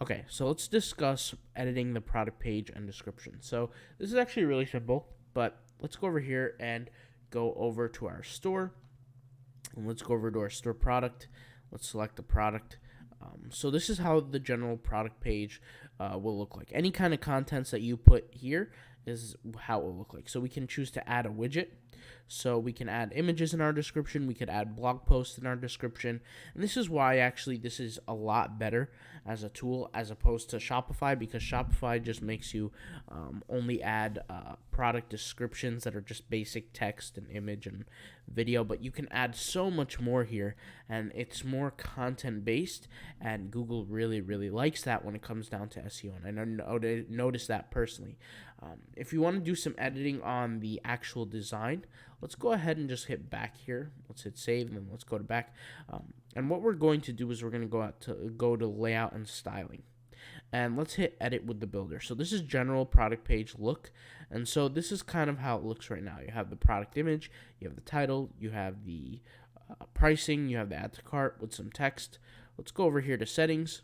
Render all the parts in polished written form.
Okay, so let's discuss editing the product page and description. So this is actually really simple, but let's go over here and go over to our store. And let's go over to our store product. Let's select the product. So this is how the general product page will look like. Any kind of contents that you put here is how it will look like. So we can choose to add a widget. So we can add images in our description. We could add blog posts in our description. And this is why actually this is a lot better as a tool as opposed to Shopify, because Shopify just makes you only add product descriptions that are just basic text and image and video, but you can add so much more here, and it's more content based, and Google really likes that when it comes down to SEO, and I noticed that personally. If you want to do some editing on the actual design, let's go ahead and just hit back here. Let's hit save, and then let's go to back. And what we're going to do is we're going to go to layout and styling. And let's hit edit with the builder. So this is general product page look. And so this is kind of how it looks right now. You have the product image, you have the title, you have the pricing, you have the add to cart with some text. Let's go over here to settings.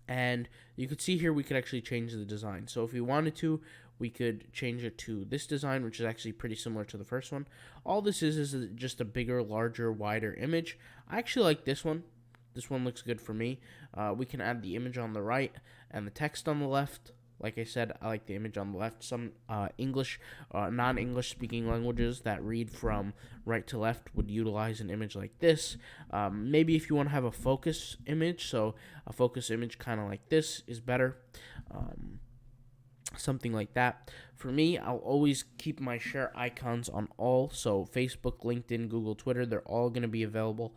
And you could see here we could actually change the design. So if we wanted to, we could change it to this design, which is actually pretty similar to the first one. All this is just a bigger, larger, wider image. I actually like this one. This one looks good for me. We can add the image on the right and the text on the left. Like I said, I like the image on the left. Some non-English speaking languages that read from right to left would utilize an image like this. Maybe if you want to have a focus image, so a focus image kind of like this is better. Something like that. For me, I'll always keep my share icons on all. So Facebook, LinkedIn, Google, Twitter, they're all going to be available.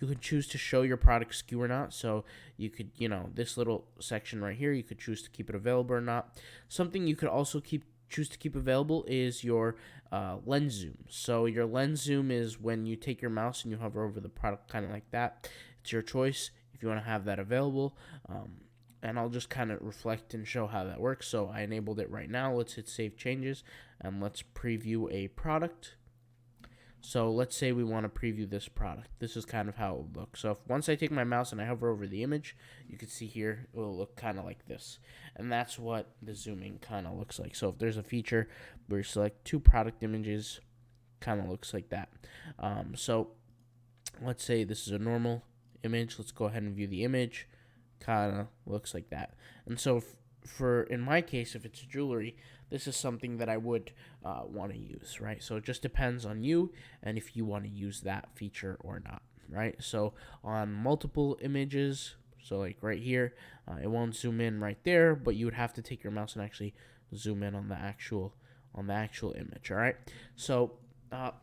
You could choose to show your product SKU or not. So you could, this little section right here, you could choose to keep it available or not. Something you could also choose to keep available is your lens zoom. So your lens zoom is when you take your mouse and you hover over the product, kind of like that. It's your choice if you want to have that available. And I'll just kind of reflect and show how that works. So I enabled it right now. Let's hit save changes and let's preview a product. So let's say we want to preview this product. This is kind of how it will look. So once I take my mouse and I hover over the image, you can see here it will look kind of like this. And that's what the zooming kind of looks like. So if there's a feature where you select two product images, kind of looks like that. So let's say this is a normal image. Let's go ahead and view the image. Kind of looks like that. And so in my case, if it's jewelry, this is something that I would want to use, right? So it just depends on you and if you want to use that feature or not, right? So on multiple images, so like right here, it won't zoom in right there, but you would have to take your mouse and actually zoom in on the actual image, all right? So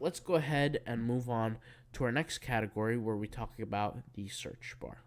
let's go ahead and move on to our next category where we talk about the search bar.